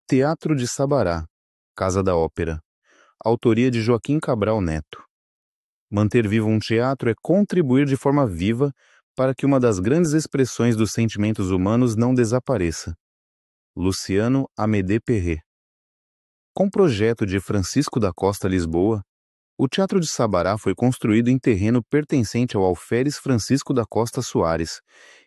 Teatro de Sabará, Casa da Ópera. Autoria de Joaquim Cabral Neto. Manter vivo um teatro é contribuir de forma viva para que uma das grandes expressões dos sentimentos humanos não desapareça. Luciano Amédée Perret. Com projeto de Francisco da Costa Lisboa, o Teatro de Sabará foi construído em terreno pertencente ao alferes Francisco da Costa Soares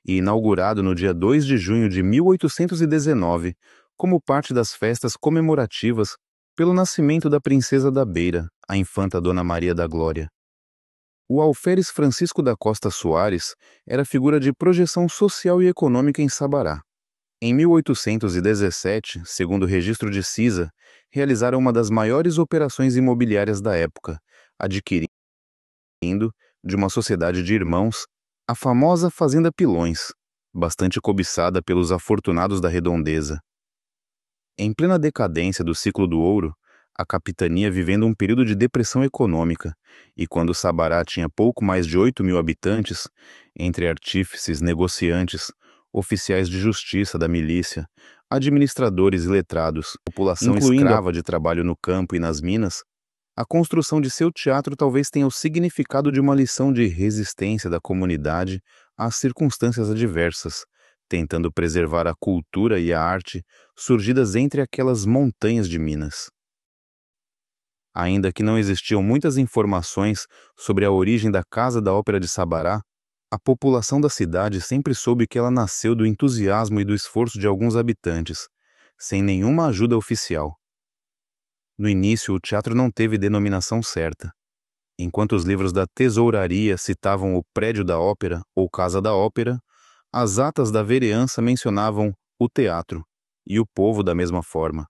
e inaugurado no dia 2 de junho de 1819, como parte das festas comemorativas pelo nascimento da Princesa da Beira, a infanta Dona Maria da Glória. O alferes Francisco da Costa Soares era figura de projeção social e econômica em Sabará. Em 1817, segundo o registro de Cisa, realizaram uma das maiores operações imobiliárias da época, adquirindo, de uma sociedade de irmãos, a famosa Fazenda Pilões, bastante cobiçada pelos afortunados da redondeza. Em plena decadência do ciclo do ouro, a capitania vivendo um período de depressão econômica, e quando Sabará tinha pouco mais de 8.000 habitantes, entre artífices, negociantes, oficiais de justiça da milícia, administradores e letrados, população escrava de trabalho no campo e nas minas, a construção de seu teatro talvez tenha o significado de uma lição de resistência da comunidade às circunstâncias adversas, tentando preservar a cultura e a arte surgidas entre aquelas montanhas de Minas. Ainda que não existiam muitas informações sobre a origem da Casa da Ópera de Sabará, a população da cidade sempre soube que ela nasceu do entusiasmo e do esforço de alguns habitantes, sem nenhuma ajuda oficial. No início, o teatro não teve denominação certa. Enquanto os livros da tesouraria citavam o prédio da ópera ou casa da ópera, as atas da vereança mencionavam o teatro, e o povo da mesma forma.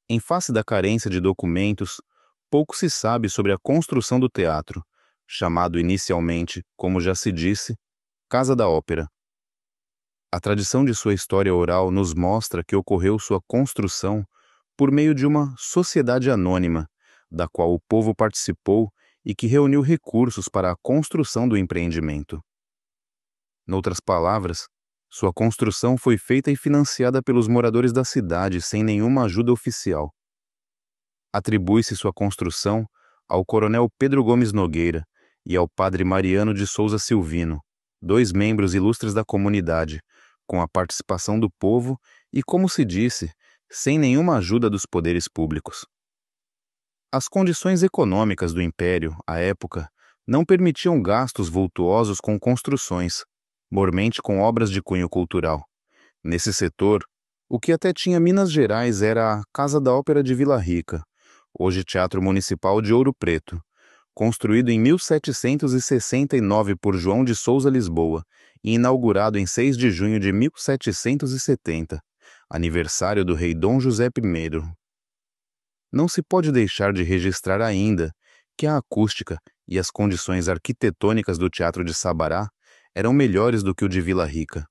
Em face da carência de documentos, pouco se sabe sobre a construção do teatro, chamado inicialmente, como já se disse, Casa da Ópera. A tradição de sua história oral nos mostra que ocorreu sua construção por meio de uma sociedade anônima, da qual o povo participou e que reuniu recursos para a construção do empreendimento. Noutras palavras, sua construção foi feita e financiada pelos moradores da cidade sem nenhuma ajuda oficial. Atribui-se sua construção ao coronel Pedro Gomes Nogueira e ao padre Mariano de Souza Silvino, dois membros ilustres da comunidade, com a participação do povo e, como se disse, sem nenhuma ajuda dos poderes públicos. As condições econômicas do Império, à época, não permitiam gastos vultuosos com construções, mormente com obras de cunho cultural. Nesse setor, o que até tinha Minas Gerais era a Casa da Ópera de Vila Rica, hoje Teatro Municipal de Ouro Preto, construído em 1769 por João de Souza Lisboa e inaugurado em 6 de junho de 1770, aniversário do rei Dom José I. Não se pode deixar de registrar ainda que a acústica e as condições arquitetônicas do Teatro de Sabará eram melhores do que o de Vila Rica.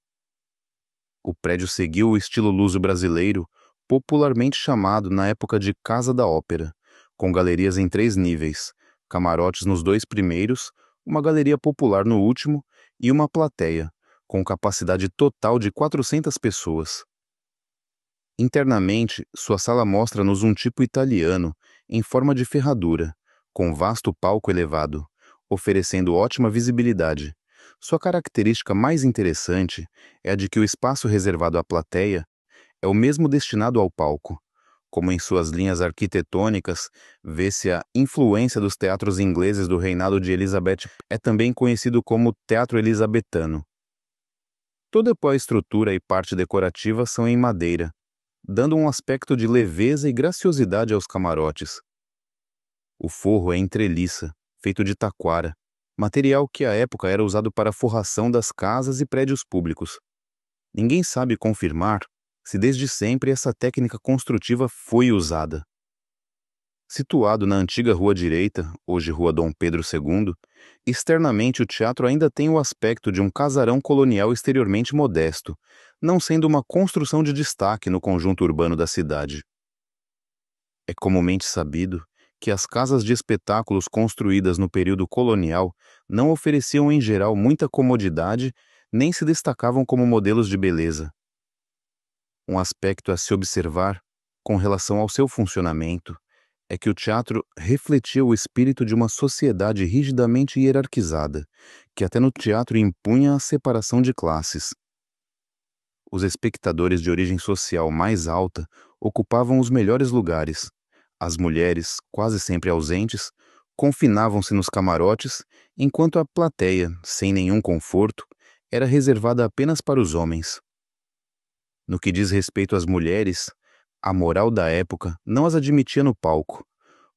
O prédio seguiu o estilo luso brasileiro, popularmente chamado na época de Casa da Ópera, com galerias em 3 níveis, camarotes nos 2 primeiros, uma galeria popular no último e uma plateia, com capacidade total de 400 pessoas. Internamente, sua sala mostra-nos um tipo italiano, em forma de ferradura, com vasto palco elevado, oferecendo ótima visibilidade. Sua característica mais interessante é a de que o espaço reservado à plateia é o mesmo destinado ao palco. Como em suas linhas arquitetônicas, vê-se a influência dos teatros ingleses do reinado de Elizabeth, é também conhecido como teatro elisabetano. Toda a estrutura e parte decorativa são em madeira, dando um aspecto de leveza e graciosidade aos camarotes. O forro é em treliça, feito de taquara, material que à época era usado para a forração das casas e prédios públicos. Ninguém sabe confirmar se desde sempre essa técnica construtiva foi usada. Situado na antiga Rua Direita, hoje Rua Dom Pedro II, externamente o teatro ainda tem o aspecto de um casarão colonial exteriormente modesto, não sendo uma construção de destaque no conjunto urbano da cidade. É comumente sabido que as casas de espetáculos construídas no período colonial não ofereciam em geral muita comodidade nem se destacavam como modelos de beleza. Um aspecto a se observar, com relação ao seu funcionamento, é que o teatro refletia o espírito de uma sociedade rigidamente hierarquizada, que até no teatro impunha a separação de classes. Os espectadores de origem social mais alta ocupavam os melhores lugares. As mulheres, quase sempre ausentes, confinavam-se nos camarotes, enquanto a plateia, sem nenhum conforto, era reservada apenas para os homens. No que diz respeito às mulheres, a moral da época não as admitia no palco,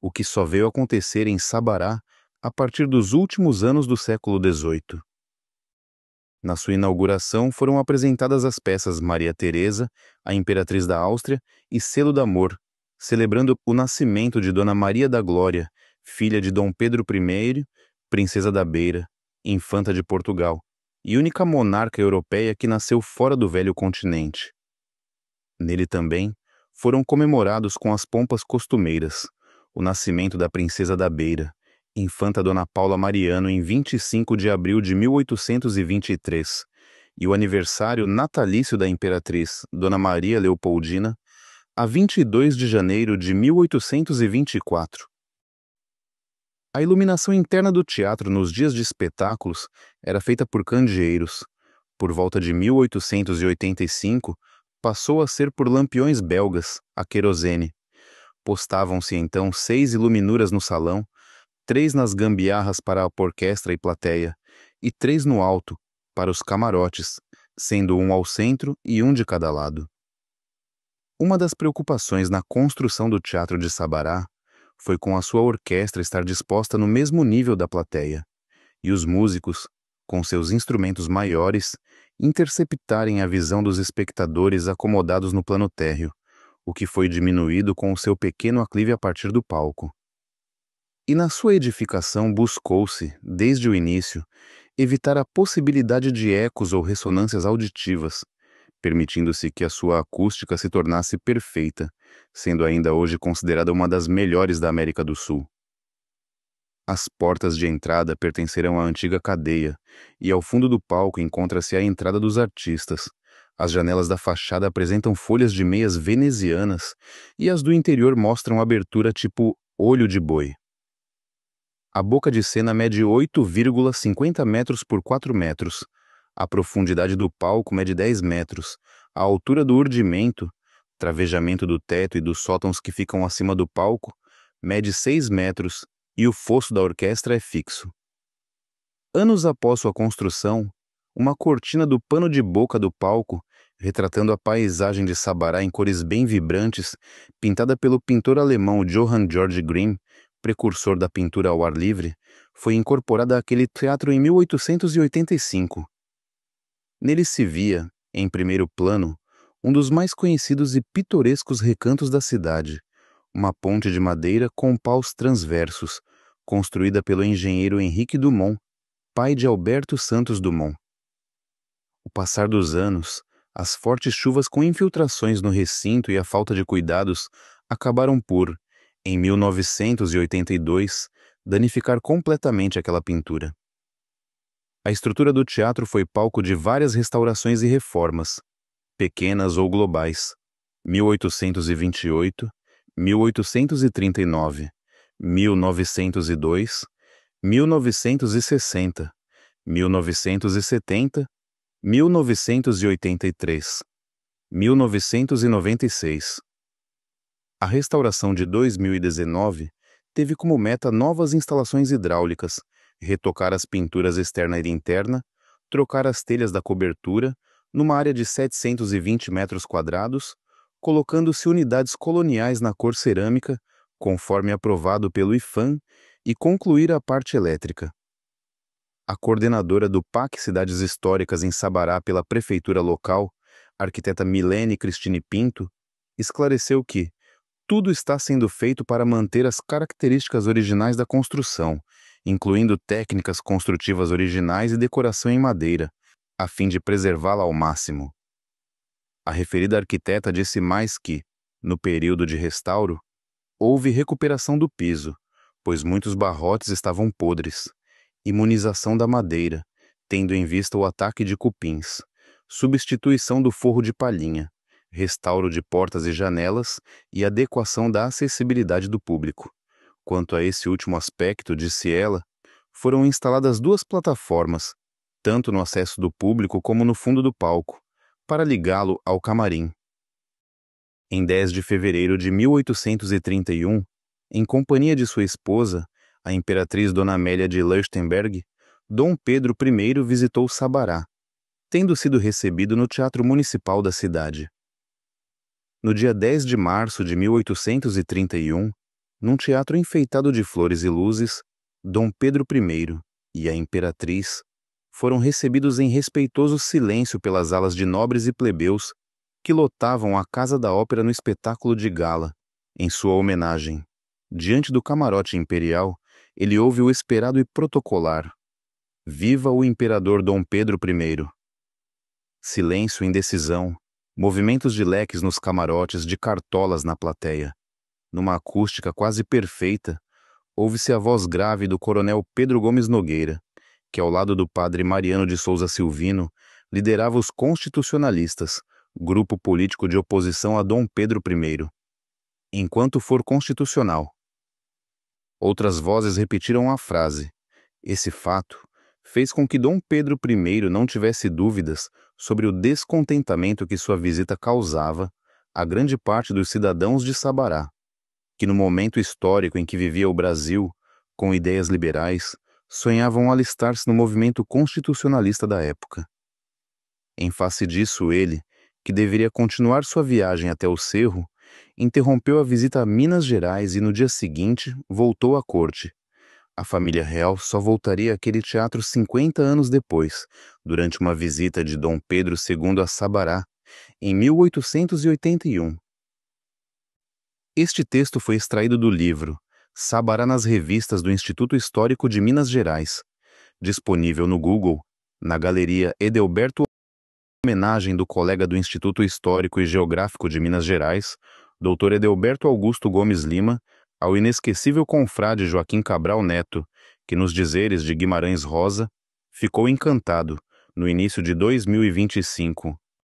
o que só veio acontecer em Sabará a partir dos últimos anos do século XVIII. Na sua inauguração foram apresentadas as peças Maria Teresa, a Imperatriz da Áustria e Selo d'Amor, celebrando o nascimento de Dona Maria da Glória, filha de Dom Pedro I, princesa da Beira, infanta de Portugal, e única monarca europeia que nasceu fora do velho continente. Nele também foram comemorados com as pompas costumeiras o nascimento da princesa da Beira, infanta Dona Paula Mariano em 25 de abril de 1823, e o aniversário natalício da imperatriz, Dona Maria Leopoldina, a 22 de janeiro de 1824. A iluminação interna do teatro nos dias de espetáculos era feita por candeeiros. Por volta de 1885, passou a ser por lampiões belgas, a querosene. Postavam-se então 6 iluminuras no salão, 3 nas gambiarras para a orquestra e plateia, e 3 no alto, para os camarotes, sendo um ao centro e um de cada lado. Uma das preocupações na construção do Teatro de Sabará foi com a sua orquestra estar disposta no mesmo nível da plateia, e os músicos, com seus instrumentos maiores, interceptarem a visão dos espectadores acomodados no plano térreo, o que foi diminuído com o seu pequeno aclive a partir do palco. E na sua edificação buscou-se, desde o início, evitar a possibilidade de ecos ou ressonâncias auditivas, permitindo-se que a sua acústica se tornasse perfeita, sendo ainda hoje considerada uma das melhores da América do Sul. As portas de entrada pertencerão à antiga cadeia, e ao fundo do palco encontra-se a entrada dos artistas. As janelas da fachada apresentam folhas de meias venezianas e as do interior mostram abertura tipo olho de boi. A boca de cena mede 8,50 metros por 4 metros. A profundidade do palco mede 10 metros. A altura do urdimento, travejamento do teto e dos sótãos que ficam acima do palco, mede 6 metros e o fosso da orquestra é fixo. Anos após sua construção, uma cortina do pano de boca do palco, retratando a paisagem de Sabará em cores bem vibrantes, pintada pelo pintor alemão Johann Georg Grimm, precursor da pintura ao ar livre, foi incorporada àquele teatro em 1885. Nele se via, em primeiro plano, um dos mais conhecidos e pitorescos recantos da cidade, uma ponte de madeira com paus transversos, construída pelo engenheiro Henrique Dumont, pai de Alberto Santos Dumont. O passar dos anos, as fortes chuvas com infiltrações no recinto e a falta de cuidados acabaram por, em 1982, danificar completamente aquela pintura. A estrutura do teatro foi palco de várias restaurações e reformas, pequenas ou globais, 1828, 1839, 1902, 1960, 1970, 1983, 1996. A restauração de 2019 teve como meta novas instalações hidráulicas, retocar as pinturas externa e interna, trocar as telhas da cobertura, numa área de 720 metros quadrados, colocando-se unidades coloniais na cor cerâmica, conforme aprovado pelo IPHAN, e concluir a parte elétrica. A coordenadora do PAC Cidades Históricas em Sabará pela prefeitura local, a arquiteta Milene Cristine Pinto, esclareceu que tudo está sendo feito para manter as características originais da construção, incluindo técnicas construtivas originais e decoração em madeira, a fim de preservá-la ao máximo. A referida arquiteta disse mais que, no período de restauro, houve recuperação do piso, pois muitos barrotes estavam podres, imunização da madeira, tendo em vista o ataque de cupins, substituição do forro de palhinha, restauro de portas e janelas e adequação da acessibilidade do público. Quanto a esse último aspecto, disse ela, foram instaladas 2 plataformas, tanto no acesso do público como no fundo do palco, para ligá-lo ao camarim. Em 10 de fevereiro de 1831, em companhia de sua esposa, a imperatriz Dona Amélia de Leuchtenberg, Dom Pedro I visitou Sabará, tendo sido recebido no Teatro Municipal da cidade. No dia 10 de março de 1831, num teatro enfeitado de flores e luzes, Dom Pedro I e a imperatriz foram recebidos em respeitoso silêncio pelas alas de nobres e plebeus que lotavam a Casa da Ópera no espetáculo de gala, em sua homenagem. Diante do camarote imperial, ele ouve o esperado e protocolar: Viva o imperador Dom Pedro I! Silêncio e indecisão, movimentos de leques nos camarotes, de cartolas na plateia. Numa acústica quase perfeita, ouve-se a voz grave do coronel Pedro Gomes Nogueira, que ao lado do padre Mariano de Souza Silvino, liderava os constitucionalistas, grupo político de oposição a Dom Pedro I. Enquanto for constitucional. Outras vozes repetiram a frase. Esse fato fez com que Dom Pedro I não tivesse dúvidas sobre o descontentamento que sua visita causava a grande parte dos cidadãos de Sabará, que no momento histórico em que vivia o Brasil, com ideias liberais, sonhavam alistar-se no movimento constitucionalista da época. Em face disso, ele, que deveria continuar sua viagem até o Cerro, interrompeu a visita a Minas Gerais e no dia seguinte voltou à corte. A família real só voltaria àquele teatro 50 anos depois, durante uma visita de Dom Pedro II a Sabará, em 1881. Este texto foi extraído do livro Sabará nas Revistas do Instituto Histórico de Minas Gerais, disponível no Google, na Galeria Edelberto, homenagem do colega do Instituto Histórico e Geográfico de Minas Gerais, Dr. Edelberto Augusto Gomes Lima, ao inesquecível confrade Joaquim Cabral Neto, que nos dizeres de Guimarães Rosa, ficou encantado, no início de 2025,